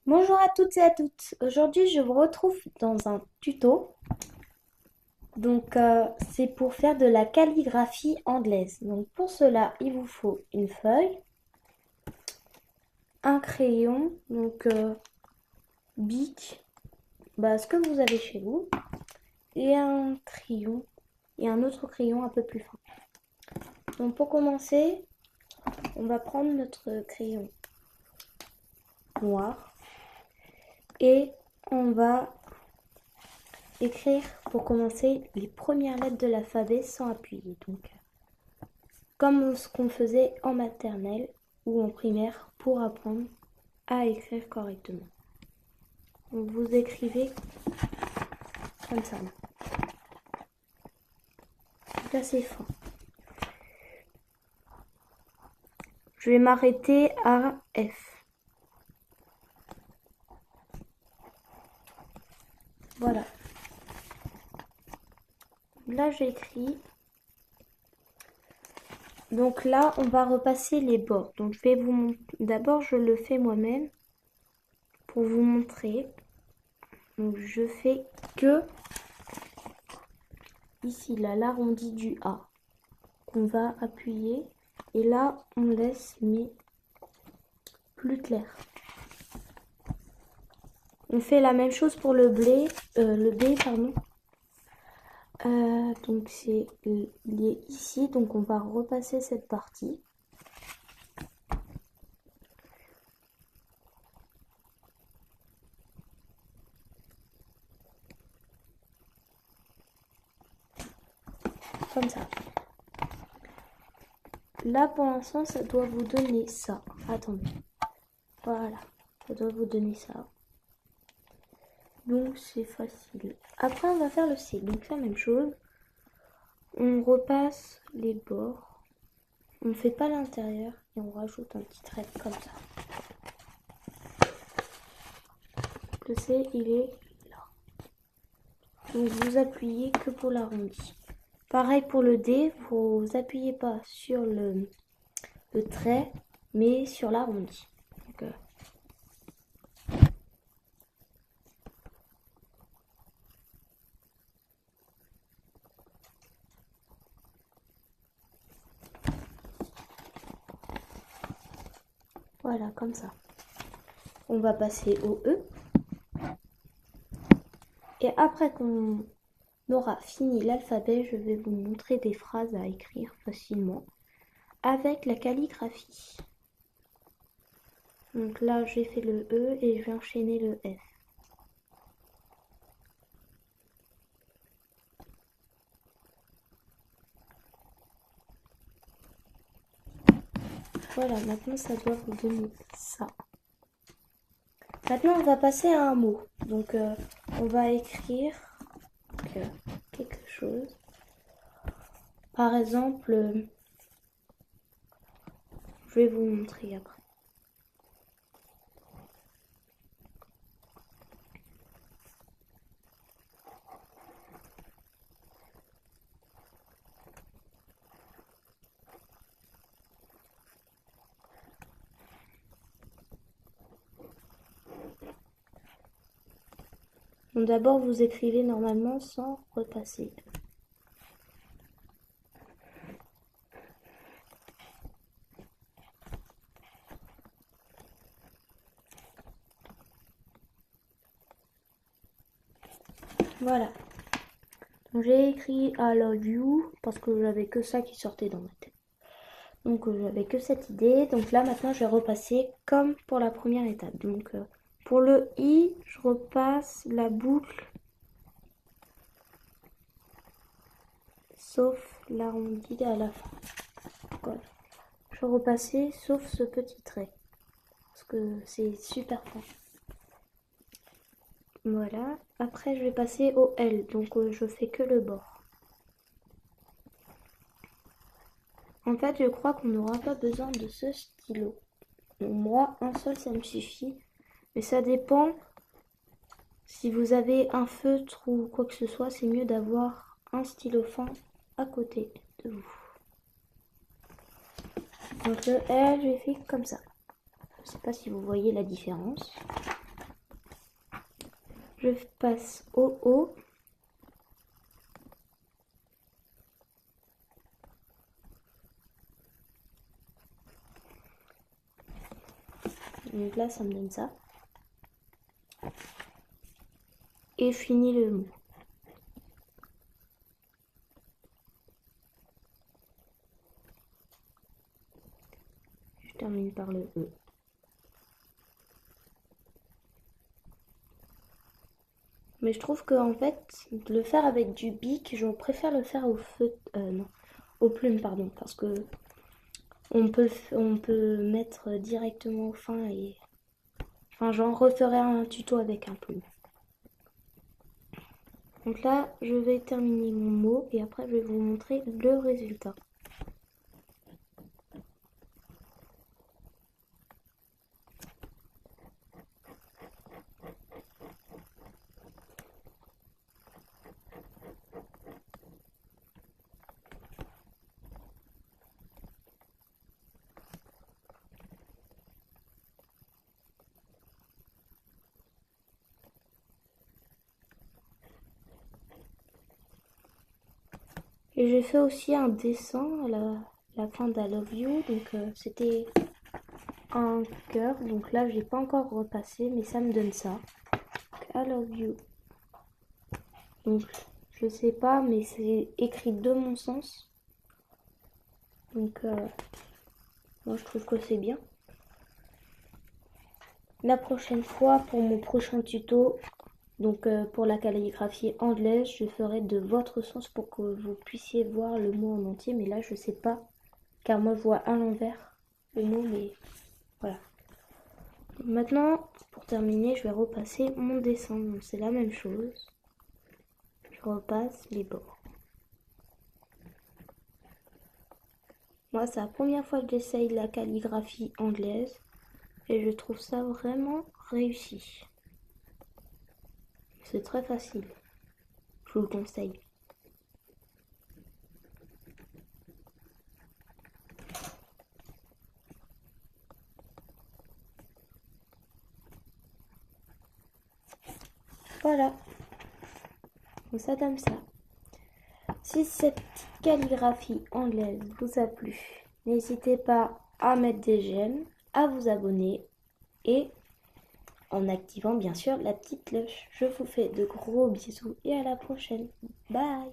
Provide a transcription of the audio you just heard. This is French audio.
Bonjour à toutes et à toutes. Aujourd'hui, je vous retrouve dans un tuto. C'est pour faire de la calligraphie anglaise. Donc, pour cela, il vous faut une feuille, un crayon, bic, ce que vous avez chez vous, et un crayon, et un autre crayon un peu plus fin. Donc, pour commencer, on va prendre notre crayon noir et on va écrire pour commencer les premières lettres de l'alphabet sans appuyer. Donc, comme ce qu'on faisait en maternelle ou en primaire pour apprendre à écrire correctement. Donc, vous écrivez comme ça. Donc là, c'est fin. Je vais m'arrêter à F. Voilà. Là, j'écris. Donc là, on va repasser les bords. Donc je vais vous montrer. D'abord, je le fais moi-même pour vous montrer. Donc je fais que ici, là, l'arrondi du A qu'on va appuyer. Et là, on laisse mais plus clair. On fait la même chose pour le B, pardon. Donc c'est lié ici, donc on va repasser cette partie. Comme ça. Là pour l'instant ça doit vous donner ça. Attendez. Voilà. Ça doit vous donner ça. Donc c'est facile. Après on va faire le C. Donc la même chose. On repasse les bords. On ne fait pas l'intérieur et on rajoute un petit trait comme ça. Le C il est là. Donc vous appuyez que pour l'arrondi. Pareil pour le D, vous appuyez pas sur le trait, mais sur l'arrondi. Voilà, comme ça. On va passer au E. Et après qu'on aura fini l'alphabet, je vais vous montrer des phrases à écrire facilement avec la calligraphie. Donc là, j'ai fait le E et je vais enchaîner le F. Voilà, maintenant ça doit vous donner ça. Maintenant, on va passer à un mot. Donc, on va écrire quelque chose. Par exemple, je vais vous montrer après. Donc d'abord, vous écrivez normalement sans repasser. Voilà. Donc j'ai écrit I love you parce que j'avais que ça qui sortait dans ma tête. Donc j'avais que cette idée. Donc là maintenant je vais repasser comme pour la première étape. Donc pour le I, je repasse la boucle sauf l'arrondi à la fin. Voilà. Je vais repasser sauf ce petit trait parce que c'est super fin. Voilà. Après je vais passer au L. Donc je fais que le bord. En fait, je crois qu'on n'aura pas besoin de ce stylo. Donc, moi, un seul, ça me suffit. Mais ça dépend. Si vous avez un feutre ou quoi que ce soit, c'est mieux d'avoir un stylo fin à côté de vous. Donc le L, je l'ai fait comme ça. Je ne sais pas si vous voyez la différence. Je passe au haut. Donc là, ça me donne ça. Et je finis le mot. Je termine par le E. Mais je trouve que en fait, de le faire avec du bic, je préfère le faire au feu, non, aux plumes, pardon, parce que on peut mettre directement au fin et, enfin, j'en referai un tuto avec un plume. Donc là, je vais terminer mon mot et après, je vais vous montrer le résultat. Et j'ai fait aussi un dessin à la fin d'I Love You, donc c'était un cœur, donc là j'ai pas encore repassé, mais ça me donne ça. I love you. Donc je sais pas, mais c'est écrit de mon sens. Donc moi je trouve que c'est bien. La prochaine fois, pour mon prochain tuto, donc pour la calligraphie anglaise, je ferai de votre sens pour que vous puissiez voir le mot en entier. Mais là je sais pas, car moi je vois à l'envers le mot, mais voilà. Maintenant, pour terminer, je vais repasser mon dessin. Donc c'est la même chose. Je repasse les bords. Moi, c'est la première fois que j'essaye la calligraphie anglaise et je trouve ça vraiment réussi. C'est très facile. Je vous le conseille. Voilà. Donc ça donne ça. Si cette petite calligraphie anglaise vous a plu, n'hésitez pas à mettre des j'aime, à vous abonner et en activant bien sûr la petite cloche. Je vous fais de gros bisous et à la prochaine. Bye!